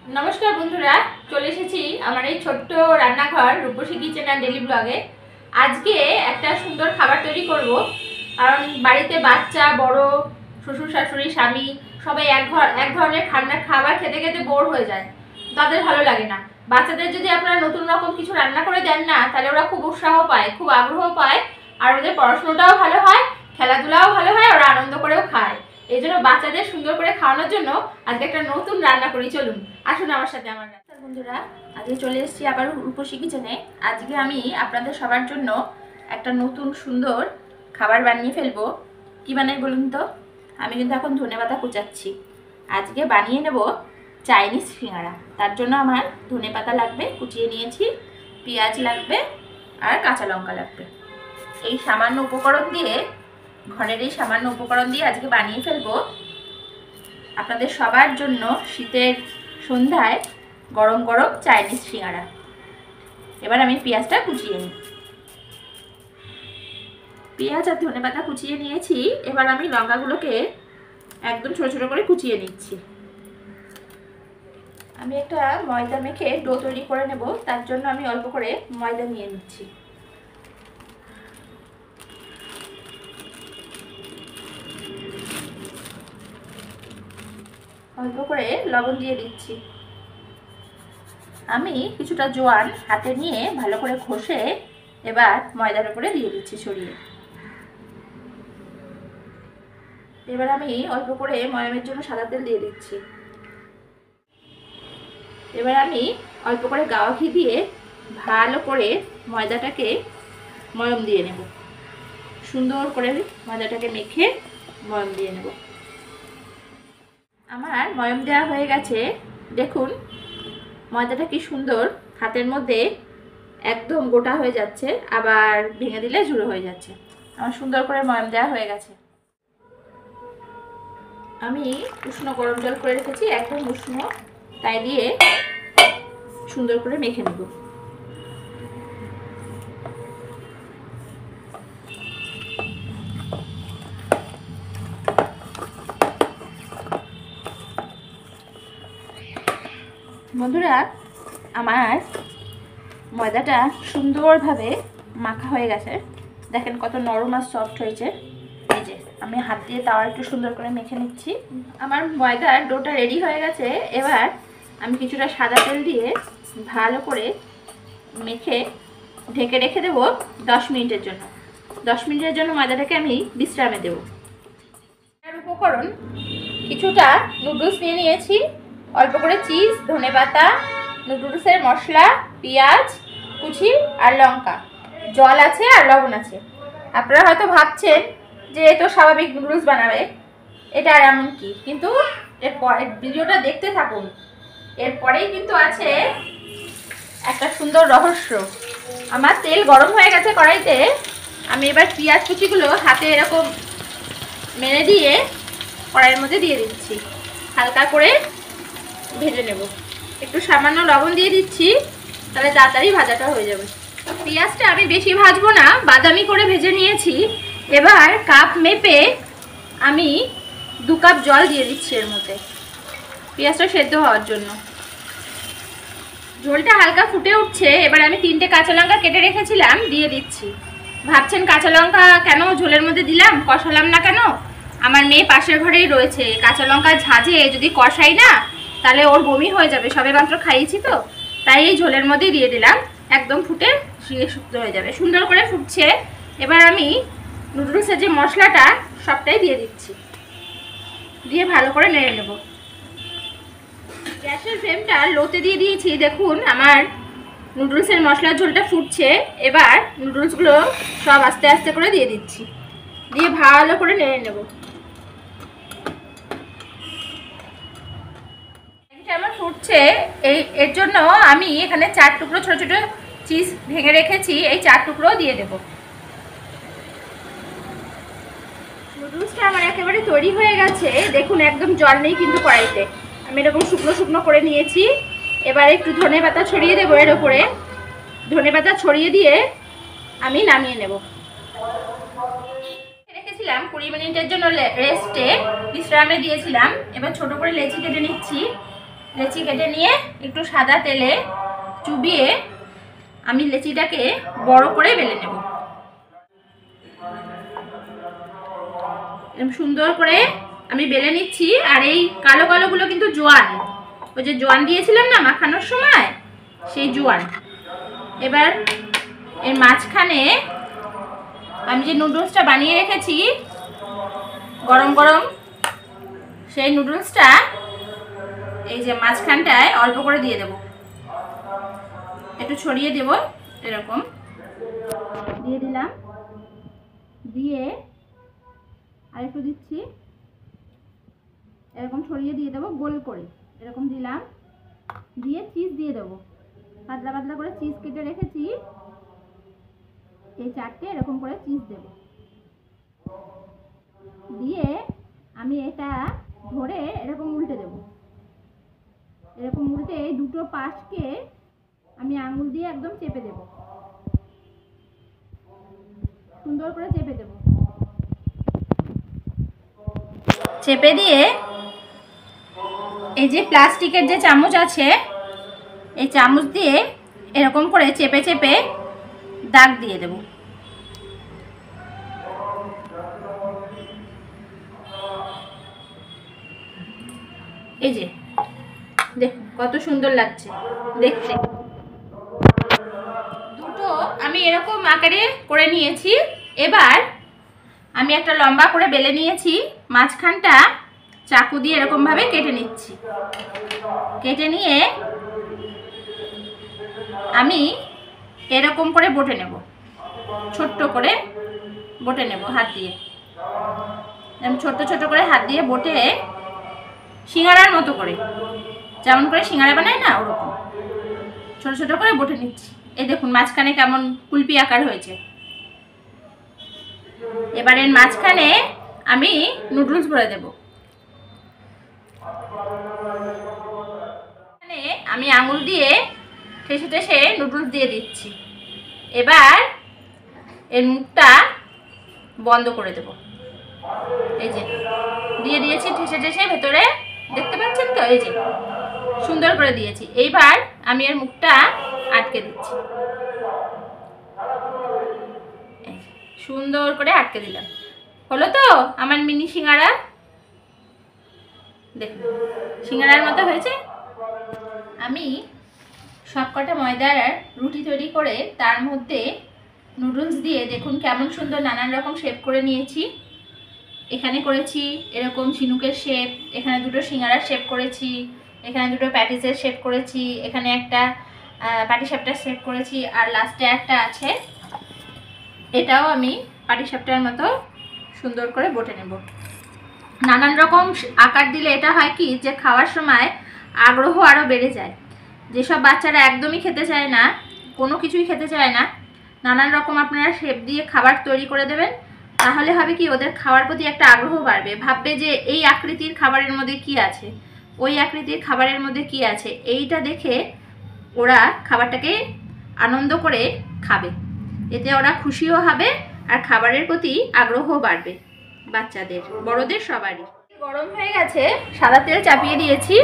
নমস্কার বন্ধুরা, চলে এসেছি আমার এই ছোট্ট রান্নাঘর রূপসী কিচেন অ্যান্ড ডেলি ব্লগে। আজকে একটা সুন্দর খাবার তৈরি করব, কারণ বাড়িতে বাচ্চা, বড়, শ্বশুর শাশুড়ি, স্বামী সবাই এক ধরনের খাবার খেতে খেতে বোর হয়ে যায়, তাদের ভালো লাগে না। বাচ্চাদের যদি আপনারা নতুন রকম কিছু রান্না করে দেন না, তাহলে ওরা খুব উৎসাহ পায়, খুব আগ্রহ পায়, আর ওদের পড়াশোনাটাও ভালো হয়, খেলাধুলাও ভালো হয়, ওরা আনন্দ করেও খায়। এই জন্য বাচ্চাদের সুন্দর করে খাওয়ানোর জন্য আজকে একটা নতুন রান্না করি, চলুন আসুন আমার সাথে। আমার বন্ধুরা, আজকে চলে এসেছি আবার রূপসী কিচেনে। আজকে আমি আপনাদের সবার জন্য একটা নতুন সুন্দর খাবার বানিয়ে ফেলবো। কি বানাই বলুন তো? আমি কিন্তু এখন ধনেপাতা কুচাচ্ছি। আজকে বানিয়ে নেব চাইনিজ সিঙ্গারা। তার জন্য আমার ধনেপাতা লাগবে, কুচিয়ে নিয়েছি, পেঁয়াজ লাগবে আর কাঁচা লঙ্কা লাগবে। এই সামান্য উপকরণ দিয়ে, ঘরের এই সামান্য উপকরণ দিয়ে আজকে বানিয়ে ফেলবো আপনাদের সবার জন্য শীতের সন্ধ্যায় গরম গরম চাইনিজ সিঙ্গারা। এবার আমি পেঁয়াজটা কুচিয়ে নিই। পেঁয়াজ আর ধনেপাতা কুচিয়ে নিয়েছি। এবার আমি লঙ্কাগুলোকে একদম ছোট ছোট করে কুচিয়ে নিচ্ছি। আমি একটা ময়দা মেখে ডো তৈরি করে নেব, তার জন্য আমি অল্প করে ময়দা নিয়ে নিচ্ছি। অল্প করে লবণ দিয়ে দিচ্ছি। আমি কিছুটা জোয়ান হাতে নিয়ে ভালো করে ঘষে এবার ময়দার উপরে দিয়ে দিচ্ছি ছড়িয়ে। এবার আমি অল্প করে ময়ামের জন্য সাদা তেল দিয়ে দিচ্ছি। এবার আমি অল্প করে গাওয়া ঘি দিয়ে ভালো করে ময়দাটাকে ময়ম দিয়ে নেব। সুন্দর করে ময়দাটাকে মেখে ময়ম দিয়ে নেব। আমার ময়ম দেওয়া হয়ে গেছে। দেখুন ময়দাটা কি সুন্দর হাতের মধ্যে একদম গোটা হয়ে যাচ্ছে, আবার ভেঙে দিলে ঝুড়ো হয়ে যাচ্ছে। আমার সুন্দর করে ময়ম দেওয়া হয়ে গেছে। আমি উষ্ণ গরম জল করে রেখেছি, একদম উষ্ণ, তাই দিয়ে সুন্দর করে মেখে নেব। বন্ধুরা, আমার ময়দাটা সুন্দরভাবে মাখা হয়ে গেছে। দেখেন কত নরম আর সফট হয়েছে। এই যে আমি হাত দিয়ে তাওয়া একটু সুন্দর করে মেখে নিচ্ছি। আমার ময়দার ডোটা রেডি হয়ে গেছে। এবার আমি কিছুটা সাদা তেল দিয়ে ভালো করে মেখে ঢেকে রেখে দেবো 10 মিনিটের জন্য। 10 মিনিটের জন্য ময়দাটাকে আমি বিশ্রামে দেব। এর উপকরণ কিছুটা নুডলস নিয়ে নিয়েছি, অল্প করে চিজ, ধনেপাতা, নুডলসের মশলা, পেঁয়াজ কুচি আর লঙ্কা, জল আছে আর লবণ আছে। আপনারা হয়তো ভাবছেন যে এ তো স্বাভাবিক নুডলস বানাবে, এটা আর এমন কি, কিন্তু ভিডিওটা দেখতে থাকুন। এরপরেই কিন্তু আছে একটা সুন্দর রহস্য। আমার তেল গরম হয়ে গেছে কড়াইতে। আমি এবার পেঁয়াজ কুচিগুলো হাতে এরকম মেরে দিয়ে কড়াইয়ের মধ্যে দিয়ে দিচ্ছি, হালকা করে ভেজে নেব। একটু সামান্য লবণ দিয়ে দিচ্ছি, তাহলে তাড়াতাড়ি ভাজাটা হয়ে যাবে। পেঁয়াজটা আমি বেশি ভাজবো না, বাদামি করে ভেজে নিয়েছি। এবার কাপ মেপে আমি 2 কাপ জল দিয়ে দিচ্ছি এর মধ্যে, পেঁয়াজটা সেদ্ধ হওয়ার জন্য। ঝোলটা হালকা ফুটে উঠছে। এবার আমি 3টে কাঁচা লঙ্কা কেটে রেখেছিলাম দিয়ে দিচ্ছি। ভাবছেন কাঁচা লঙ্কা কেন ঝোলের মধ্যে দিলাম, কষালাম না কেন? আমার মেয়ে পাশের ঘরেই রয়েছে, কাঁচা লঙ্কা ঝাঁঝে যদি কষাই না তাহলে ওর বমি হয়ে যাবে, সবে মাত্র খাইয়েছি তো, তাই এই ঝোলের মধ্যে দিয়ে দিলাম। একদম ফুটে শুক্তো হয়ে যাবে। সুন্দর করে ফুটছে। এবার আমি নুডলসের যে মশলাটা সবটাই দিয়ে দিচ্ছি, দিয়ে ভালো করে নেড়ে নেব। গ্যাসের ফ্লেমটা লোতে দিয়ে দিয়েছি। দেখুন আমার নুডলসের মশলার ঝোলটা ফুটছে। এবার নুডলসগুলো সব আস্তে আস্তে করে দিয়ে দিচ্ছি, দিয়ে ভালো করে নেড়ে নেব। আমার ফুটছে, এর জন্য আমি এখানে 4 টুকরো ছোট ছোট চিজ ভেঙে রেখেছি, এই 4 টুকরো দিয়ে দেব। নুডলসটা আমার একেবারে তৈরি হয়ে গেছে। দেখুন একদম জল নেই কিন্তু কড়াইতে। আমি এরকম শুকনো শুকনো করে নিয়েছি। এবার একটু ধনেপাতা ছড়িয়ে দেবো এর উপরে। ধনেপাতা ছড়িয়ে দিয়ে আমি নামিয়ে নেব। রেখেছিলাম 20 মিনিটের জন্য রেস্টে, বিশ্রামে দিয়েছিলাম। এবার ছোট করে লেচি কেটে নিচ্ছি। লেচি কেটে নিয়ে একটু সাদা তেলে চুবিয়ে আমি লেচিটাকে বড় করে বেলে নেব। এরকম সুন্দর করে আমি বেলে নিচ্ছি। আর এই কালো কালোগুলো কিন্তু জোয়ান, ওই যে জোয়ান দিয়েছিলাম না মাখানোর সময়, সেই জোয়ান। এবার এর মাঝখানে আমি যে নুডলসটা বানিয়ে রেখেছি গরম গরম, সেই নুডলসটা এই যে মাঝখানটায় অল্প করে দিয়ে দেব, একটু ছড়িয়ে দেব, এরকম দিয়ে দিলাম, দিয়ে আর একটু দিচ্ছি, এরকম ছড়িয়ে দিয়ে দেবো গোল করে, এরকম দিলাম, দিয়ে চিজ দিয়ে দেবো, পাতলা পাতলা করে চিজ কেটে রেখেছি, এই 4টে এরকম করে চিজ দেব, দিয়ে আমি এটা ধরে এরকম উল্টে দেব। এরকম উল্টে দুটো পাশকে আমি আঙুল দিয়ে একদম চেপে দেব, সুন্দর করে চেপে দেব। চেপে দিয়ে এই যে প্লাস্টিকের যে চামচ আছে, এই চামচ দিয়ে এরকম করে চেপে চেপে দাগ দিয়ে দেব। এই যে দেখুন কত সুন্দর লাগছে দেখতে। দুটো আমি এরকম আকারে করে নিয়েছি। এবার আমি একটা লম্বা করে বেলে নিয়েছি, মাঝখানটা চাকু দিয়ে এরকম ভাবে কেটে নিচ্ছি। কেটে নিয়ে আমি এরকম করে বটে নেব, ছোট্ট করে বটে নেব হাত দিয়ে, ছোট্ট ছোট করে হাত দিয়ে বটে সিঙ্গারার মতো করে, যেমন করে সিঙ্গারা বানায় না ওরকম ছোট ছোট করে বটে নিচ্ছি। এই দেখুন মাঝখানে কেমন কুলপি আকার হয়েছে। এবার এর মাঝখানে আমি নুডলস ভরে দেব। আমি আঙুল দিয়ে ঠেসে ঠেসে নুডলস দিয়ে দিচ্ছি। এবার এর মুখটা বন্ধ করে দেব। এই যে দিয়ে দিয়েছি ঠেসে ঠেসে ভেতরে, দেখতে পাচ্ছেন তো? এই যে সুন্দর করে দিয়েছি। এইবার আমি এর মুখটা আটকে দিচ্ছি, সুন্দর করে আটকে দিলাম। হলো তো আমার মিনি সিঙ্গারা, দেখুন সিঙ্গারার মতো হয়েছে। আমি সবকটা ময়দার রুটি তৈরি করে তার মধ্যে নুডলস দিয়ে দেখুন কেমন সুন্দর নানান রকম শেপ করে নিয়েছি। এখানে করেছি এরকম ঝিনুকের শেপ, এখানে দুটো সিঙ্গারার শেপ করেছি, এখানে দুটো প্যাটিসের শেপ করেছি, এখানে একটা পাটিসাপটার শেপ করেছি, আর লাস্টে একটা আছে, এটাও আমি পাটিসাপটার মতো সুন্দর করে বটে নেব। নানান রকম আকার দিলে এটা হয় কি যে খাওয়ার সময় আগ্রহ আরও বেড়ে যায়। যেসব বাচ্চারা একদমই খেতে চায় না, কোনো কিছুই খেতে চায় না, নানান রকম আপনারা শেপ দিয়ে খাবার তৈরি করে দেবেন, তাহলে হবে কি ওদের খাওয়ার প্রতি একটা আগ্রহ বাড়বে। ভাববে যে এই আকৃতির খাবারের মধ্যে কি আছে, ওই আকৃতির খাবারের মধ্যে কি আছে, এইটা দেখে ওরা খাবারটাকে আনন্দ করে খাবে। এতে ওরা খুশিও হবে আর খাবারের প্রতি আগ্রহ বাড়বে বাচ্চাদের বড়দের সবারই। গরম হয়ে গেছে, সাদা তেল চাপিয়ে দিয়েছি,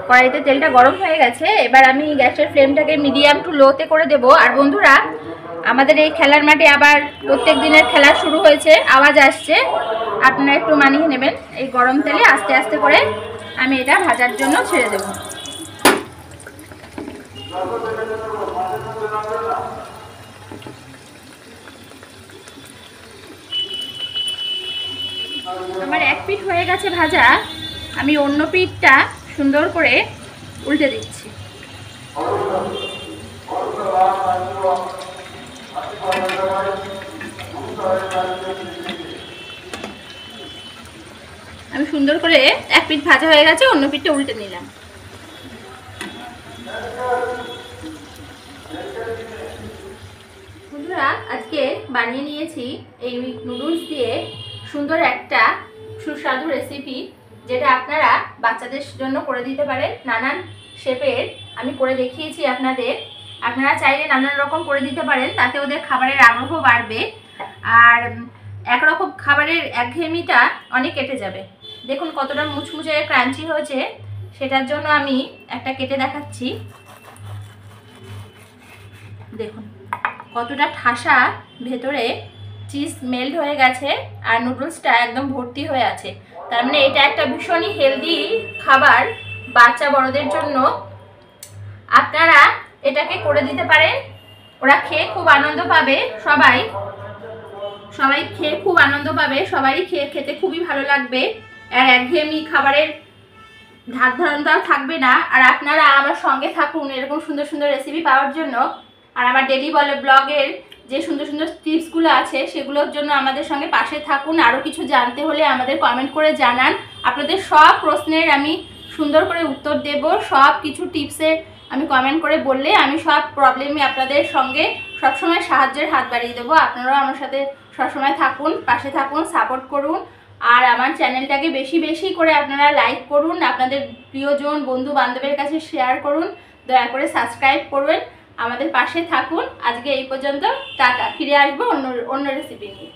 কড়াইতে তেলটা গরম হয়ে গেছে। এবার আমি গ্যাসের ফ্লেমটাকে মিডিয়াম টু লোতে করে দেব। আর বন্ধুরা, আমাদের এই খেলার মাঠে আবার প্রত্যেক দিনের খেলা শুরু হয়েছে, আওয়াজ আসছে, আপনারা একটু মানিয়ে নেবেন। এই গরম তেলে আস্তে আস্তে করে আমি এটা ভাজার জন্য ছেড়ে দেব। আমার এক পিঠ হয়ে গেছে ভাজা, আমি অন্য পিঠটা সুন্দর করে উল্টে দিচ্ছি। আমি সুন্দর করে এক পিঠ ভাজা হয়ে গেছে, অন্য পিঠটা উল্টে নিলাম। বন্ধুরা, আজকে বানিয়ে নিয়েছি এই নুডলস দিয়ে সুন্দর একটা সুস্বাদু রেসিপি, যেটা আপনারা বাচ্চাদের জন্য করে দিতে পারেন। নানান শেপের আমি করে দেখিয়েছি আপনাদের, আপনারা চাইলে নানান রকম করে দিতে পারেন, তাতে ওদের খাবারের আগ্রহ বাড়বে আর একরকম খাবারের একঘেয়েমিটা অনেক কেটে যাবে। দেখুন কতটা মুচমুচে ক্রাঞ্চি হয়েছে, সেটার জন্য আমি একটা কেটে দেখাচ্ছি। দেখুন কতটা ঠাসা, ভেতরে চিজ মেল্ট হয়ে গেছে আর নুডলসটা একদম ভর্তি হয়ে আছে। তার মানে এটা একটা ভীষণই হেলদি খাবার বাচ্চা বড়দের জন্য। আপনারা এটাকে করে দিতে পারেন, ওরা খেয়ে খুব আনন্দ পাবে। সবাই খেয়ে খুব আনন্দ পাবে, সবারই খেতে খুবই ভালো লাগবে। আর একঘেয়েমি খাবারের ধার ধারণটাও থাকবে না। আর আপনারা আমার সঙ্গে থাকুন এরকম সুন্দর সুন্দর রেসিপি পাওয়ার জন্য। আর আমার ডেলি ব্লগের যে সুন্দর সুন্দর টিপসগুলো আছে সেগুলোর জন্য আমাদের সঙ্গে পাশে থাকুন। আরও কিছু জানতে হলে আমাদের কমেন্ট করে জানান। আপনাদের সব প্রশ্নের আমি সুন্দর করে উত্তর দেব। সব কিছু টিপসে আমি কমেন্ট করে বললে আমি সব প্রবলেমে আপনাদের সঙ্গে সবসময় সাহায্যের হাত বাড়িয়ে দেবো। আপনারাও আমার সাথে সবসময় থাকুন, পাশে থাকুন, সাপোর্ট করুন। আর আমার চ্যানেলটাকে বেশি বেশি করে আপনারা লাইক করুন, আপনাদের প্রিয়জন বন্ধু বান্ধবের কাছে শেয়ার করুন, দয়া করে সাবস্ক্রাইব করবেন, আমাদের পাশে থাকুন। আজকে এই পর্যন্ত, টাটা। ফিরে আসবো অন্য রেসিপি নিয়ে।